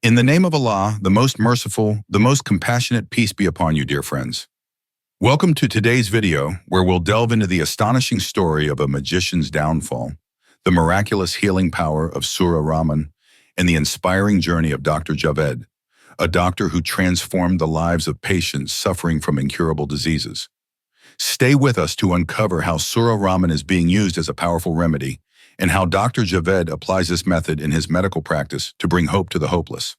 In the name of Allah, the most merciful, the most compassionate, peace be upon you, dear friends. Welcome to today's video, where we'll delve into the astonishing story of a magician's downfall, the miraculous healing power of Surah Rahman, and the inspiring journey of Dr. Javed, a doctor who transformed the lives of patients suffering from incurable diseases. Stay with us to uncover how Surah Rahman is being used as a powerful remedy, and how Dr. Javed applies this method in his medical practice to bring hope to the hopeless.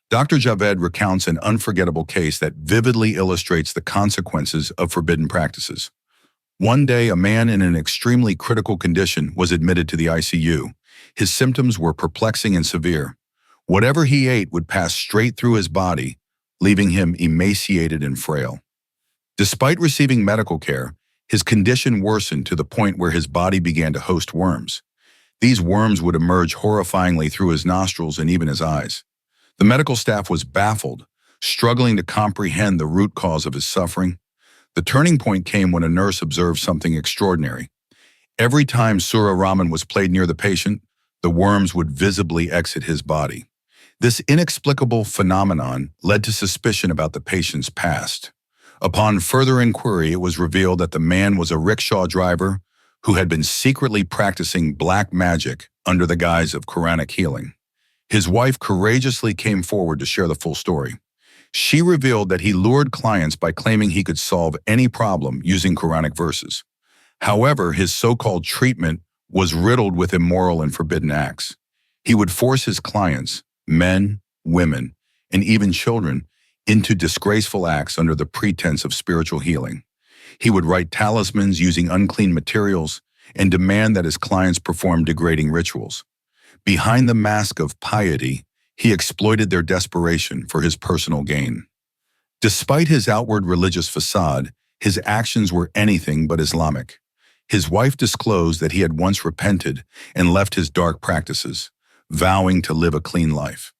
Dr. Javed recounts an unforgettable case that vividly illustrates the consequences of forbidden practices. One day, a man in an extremely critical condition was admitted to the ICU. His symptoms were perplexing and severe. Whatever he ate would pass straight through his body, leaving him emaciated and frail. Despite receiving medical care, his condition worsened to the point where his body began to host worms. These worms would emerge horrifyingly through his nostrils and even his eyes. The medical staff was baffled, struggling to comprehend the root cause of his suffering. The turning point came when a nurse observed something extraordinary. Every time Surah Rahman was played near the patient, the worms would visibly exit his body. This inexplicable phenomenon led to suspicion about the patient's past. Upon further inquiry, it was revealed that the man was a rickshaw driver who had been secretly practicing black magic under the guise of Quranic healing. His wife courageously came forward to share the full story. She revealed that he lured clients by claiming he could solve any problem using Quranic verses. However, his so-called treatment was riddled with immoral and forbidden acts. He would force his clients, men, women, and even children, into disgraceful acts under the pretense of spiritual healing. He would write talismans using unclean materials and demand that his clients perform degrading rituals. Behind the mask of piety, he exploited their desperation for his personal gain. Despite his outward religious facade, his actions were anything but Islamic. His wife disclosed that he had once repented and left his dark practices, vowing to live a clean life.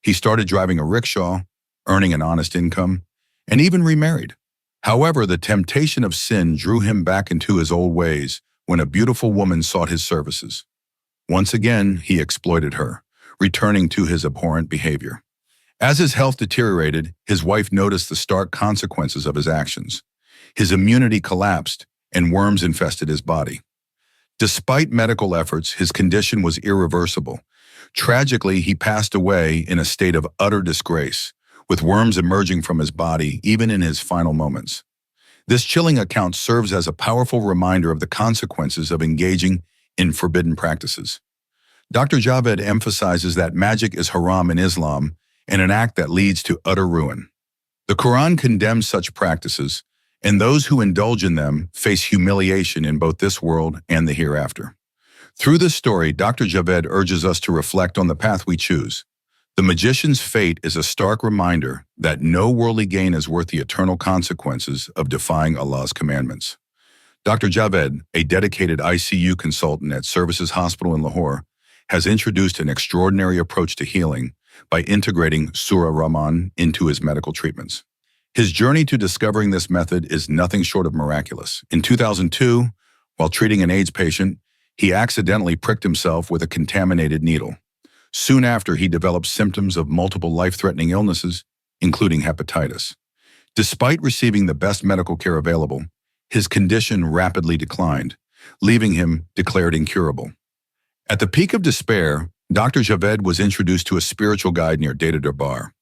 He started driving a rickshaw, earning an honest income, and even remarried. However, the temptation of sin drew him back into his old ways when a beautiful woman sought his services. Once again, he exploited her, returning to his abhorrent behavior. As his health deteriorated, his wife noticed the stark consequences of his actions. His immunity collapsed, and worms infested his body. Despite medical efforts, his condition was irreversible. Tragically, he passed away in a state of utter disgrace, with worms emerging from his body even in his final moments. This chilling account serves as a powerful reminder of the consequences of engaging in forbidden practices. Dr. Javed emphasizes that magic is haram in Islam and an act that leads to utter ruin. The Quran condemns such practices, and those who indulge in them face humiliation in both this world and the hereafter. Through this story, Dr. Javed urges us to reflect on the path we choose. The magician's fate is a stark reminder that no worldly gain is worth the eternal consequences of defying Allah's commandments. Dr. Javed, a dedicated ICU consultant at Services Hospital in Lahore, has introduced an extraordinary approach to healing by integrating Surah Rahman into his medical treatments. His journey to discovering this method is nothing short of miraculous. In 2002, while treating an AIDS patient, he accidentally pricked himself with a contaminated needle. Soon after, he developed symptoms of multiple life-threatening illnesses, including hepatitis. Despite receiving the best medical care available, his condition rapidly declined, leaving him declared incurable. At the peak of despair, Dr. Javed was introduced to a spiritual guide near Data Darbar.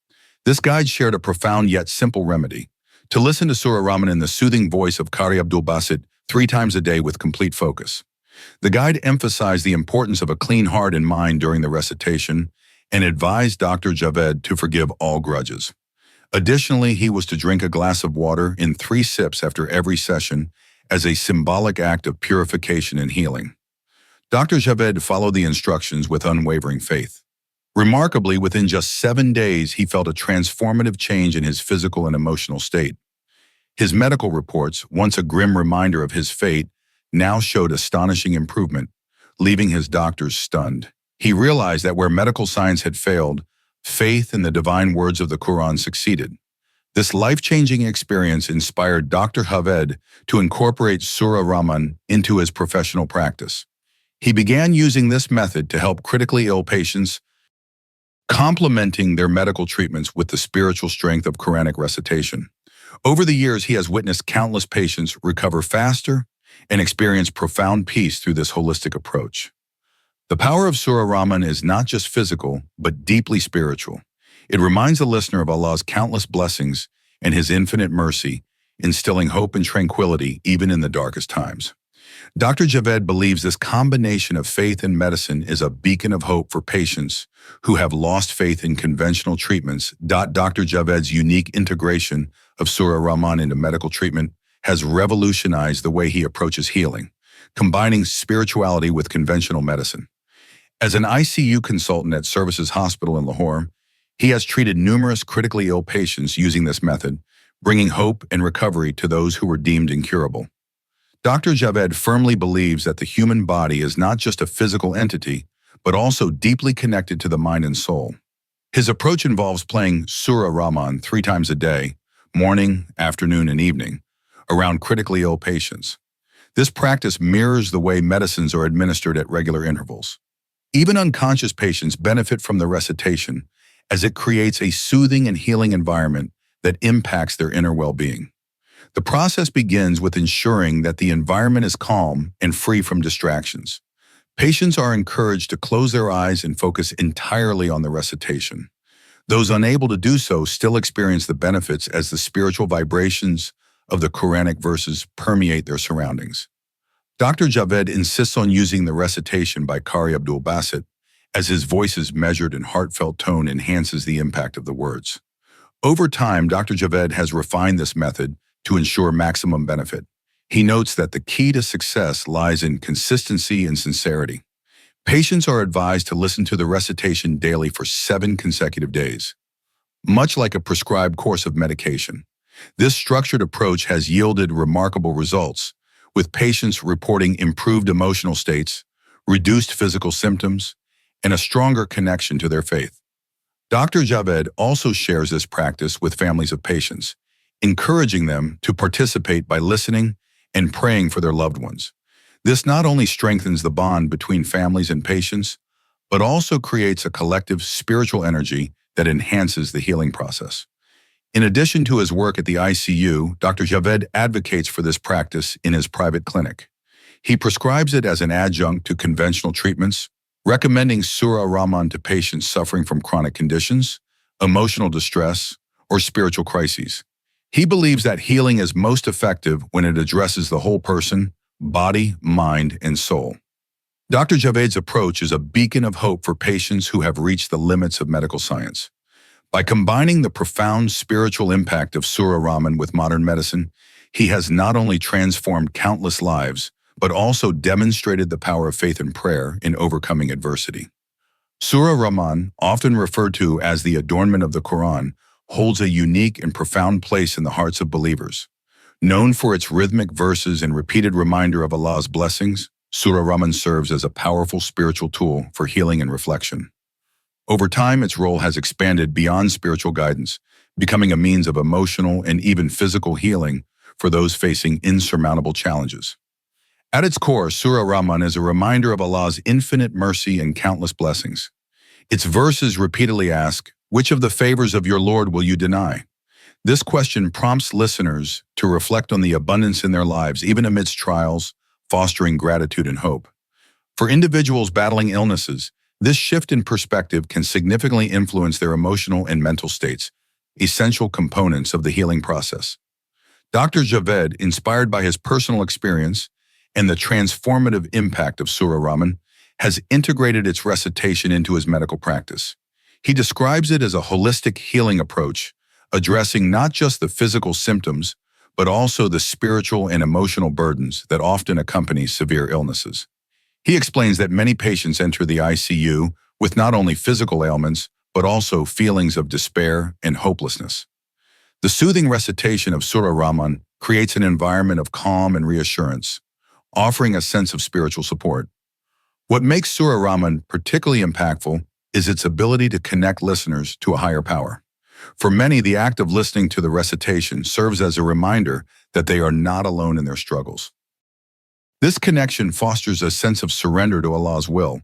This guide shared a profound yet simple remedy: to listen to Surah Rahman in the soothing voice of Qari Abdul Basit 3 times a day with complete focus. The guide emphasized the importance of a clean heart and mind during the recitation and advised Dr. Javed to forgive all grudges. Additionally, he was to drink a glass of water in 3 sips after every session as a symbolic act of purification and healing. Dr. Javed followed the instructions with unwavering faith. Remarkably, within just 7 days, he felt a transformative change in his physical and emotional state. His medical reports, once a grim reminder of his fate, now showed astonishing improvement, leaving his doctors stunned. He realized that where medical science had failed, faith in the divine words of the Quran succeeded. This life-changing experience inspired Dr. Javed to incorporate Surah Rahman into his professional practice. He began using this method to help critically ill patients complementing their medical treatments with the spiritual strength of Quranic recitation. Over the years, he has witnessed countless patients recover faster and experience profound peace through this holistic approach. The power of Surah Rahman is not just physical, but deeply spiritual. It reminds the listener of Allah's countless blessings and His infinite mercy, instilling hope and tranquility even in the darkest times. Dr. Javed believes this combination of faith and medicine is a beacon of hope for patients who have lost faith in conventional treatments. Dr. Javed's unique integration of Surah Rahman into medical treatment has revolutionized the way he approaches healing, combining spirituality with conventional medicine. As an ICU consultant at Services Hospital in Lahore, he has treated numerous critically ill patients using this method, bringing hope and recovery to those who were deemed incurable. Dr. Javed firmly believes that the human body is not just a physical entity, but also deeply connected to the mind and soul. His approach involves playing Surah Rahman 3 times a day, morning, afternoon, and evening, around critically ill patients. This practice mirrors the way medicines are administered at regular intervals. Even unconscious patients benefit from the recitation, as it creates a soothing and healing environment that impacts their inner well-being. The process begins with ensuring that the environment is calm and free from distractions. Patients are encouraged to close their eyes and focus entirely on the recitation. Those unable to do so still experience the benefits as the spiritual vibrations of the Quranic verses permeate their surroundings. Dr. Javed insists on using the recitation by Qari Abdul Basit, as his voice's measured and heartfelt tone enhances the impact of the words. Over time, Dr. Javed has refined this method to ensure maximum benefit. He notes that the key to success lies in consistency and sincerity. Patients are advised to listen to the recitation daily for 7 consecutive days, much like a prescribed course of medication. This structured approach has yielded remarkable results, with patients reporting improved emotional states, reduced physical symptoms, and a stronger connection to their faith. Dr. Javed also shares this practice with families of patients, encouraging them to participate by listening and praying for their loved ones. This not only strengthens the bond between families and patients, but also creates a collective spiritual energy that enhances the healing process. In addition to his work at the ICU, Dr. Javed advocates for this practice in his private clinic. He prescribes it as an adjunct to conventional treatments, recommending Surah Rahman to patients suffering from chronic conditions, emotional distress, or spiritual crises. He believes that healing is most effective when it addresses the whole person, body, mind, and soul. Dr. Javed's approach is a beacon of hope for patients who have reached the limits of medical science. By combining the profound spiritual impact of Surah Rahman with modern medicine, he has not only transformed countless lives, but also demonstrated the power of faith and prayer in overcoming adversity. Surah Rahman, often referred to as the adornment of the Quran, holds a unique and profound place in the hearts of believers. Known for its rhythmic verses and repeated reminder of Allah's blessings, Surah Rahman serves as a powerful spiritual tool for healing and reflection. Over time, its role has expanded beyond spiritual guidance, becoming a means of emotional and even physical healing for those facing insurmountable challenges. At its core, Surah Rahman is a reminder of Allah's infinite mercy and countless blessings. Its verses repeatedly ask, "Which of the favors of your Lord will you deny?" This question prompts listeners to reflect on the abundance in their lives, even amidst trials, fostering gratitude and hope. For individuals battling illnesses, this shift in perspective can significantly influence their emotional and mental states, essential components of the healing process. Dr. Javed, inspired by his personal experience and the transformative impact of Surah Rahman, has integrated its recitation into his medical practice. He describes it as a holistic healing approach, addressing not just the physical symptoms, but also the spiritual and emotional burdens that often accompany severe illnesses. He explains that many patients enter the ICU with not only physical ailments, but also feelings of despair and hopelessness. The soothing recitation of Surah Rahman creates an environment of calm and reassurance, offering a sense of spiritual support. What makes Surah Rahman particularly impactful is its ability to connect listeners to a higher power. For many, the act of listening to the recitation serves as a reminder that they are not alone in their struggles. This connection fosters a sense of surrender to Allah's will,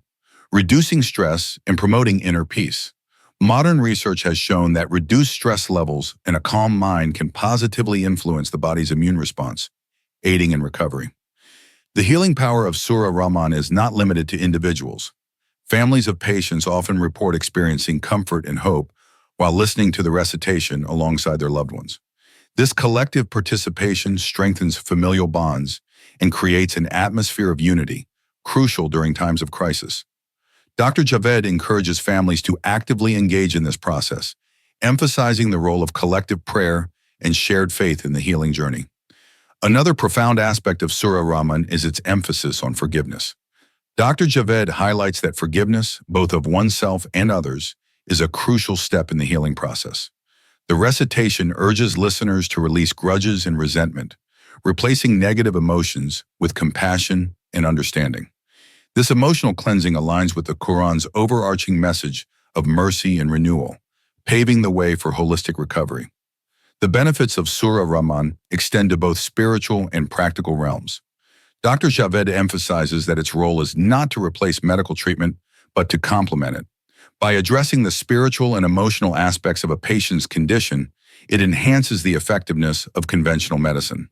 reducing stress and promoting inner peace. Modern research has shown that reduced stress levels and a calm mind can positively influence the body's immune response, aiding in recovery. The healing power of Surah Rahman is not limited to individuals. Families of patients often report experiencing comfort and hope while listening to the recitation alongside their loved ones. This collective participation strengthens familial bonds and creates an atmosphere of unity, crucial during times of crisis. Dr. Javed encourages families to actively engage in this process, emphasizing the role of collective prayer and shared faith in the healing journey. Another profound aspect of Surah Rahman is its emphasis on forgiveness. Dr. Javed highlights that forgiveness, both of oneself and others, is a crucial step in the healing process. The recitation urges listeners to release grudges and resentment, replacing negative emotions with compassion and understanding. This emotional cleansing aligns with the Quran's overarching message of mercy and renewal, paving the way for holistic recovery. The benefits of Surah Rahman extend to both spiritual and practical realms. Dr. Javed emphasizes that its role is not to replace medical treatment, but to complement it. By addressing the spiritual and emotional aspects of a patient's condition, it enhances the effectiveness of conventional medicine.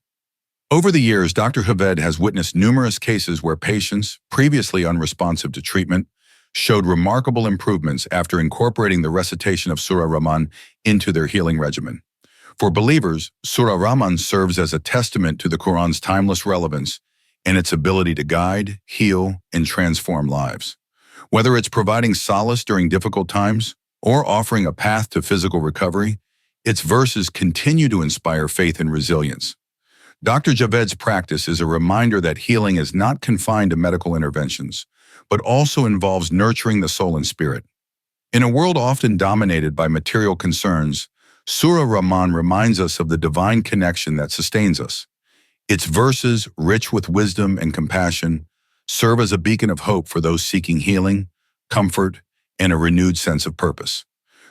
Over the years, Dr. Javed has witnessed numerous cases where patients, previously unresponsive to treatment, showed remarkable improvements after incorporating the recitation of Surah Rahman into their healing regimen. For believers, Surah Rahman serves as a testament to the Quran's timeless relevance and its ability to guide, heal, and transform lives. Whether it's providing solace during difficult times or offering a path to physical recovery, its verses continue to inspire faith and resilience. Dr. Javed's practice is a reminder that healing is not confined to medical interventions, but also involves nurturing the soul and spirit. In a world often dominated by material concerns, Surah Rahman reminds us of the divine connection that sustains us. Its verses, rich with wisdom and compassion, serve as a beacon of hope for those seeking healing, comfort, and a renewed sense of purpose.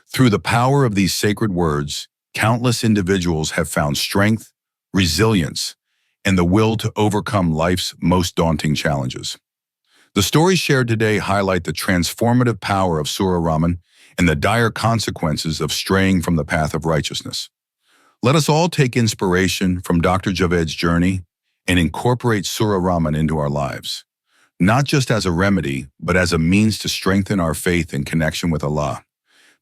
Through the power of these sacred words, countless individuals have found strength, resilience, and the will to overcome life's most daunting challenges. The stories shared today highlight the transformative power of Surah Rahman and the dire consequences of straying from the path of righteousness. Let us all take inspiration from Dr. Javed's journey and incorporate Surah Rahman into our lives, not just as a remedy, but as a means to strengthen our faith and connection with Allah.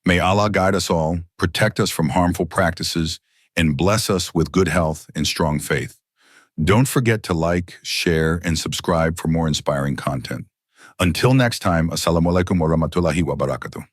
May Allah guide us all, protect us from harmful practices, and bless us with good health and strong faith. Don't forget to like, share, and subscribe for more inspiring content. Until next time, Assalamu alaikum wa rahmatullahi wa barakatuh.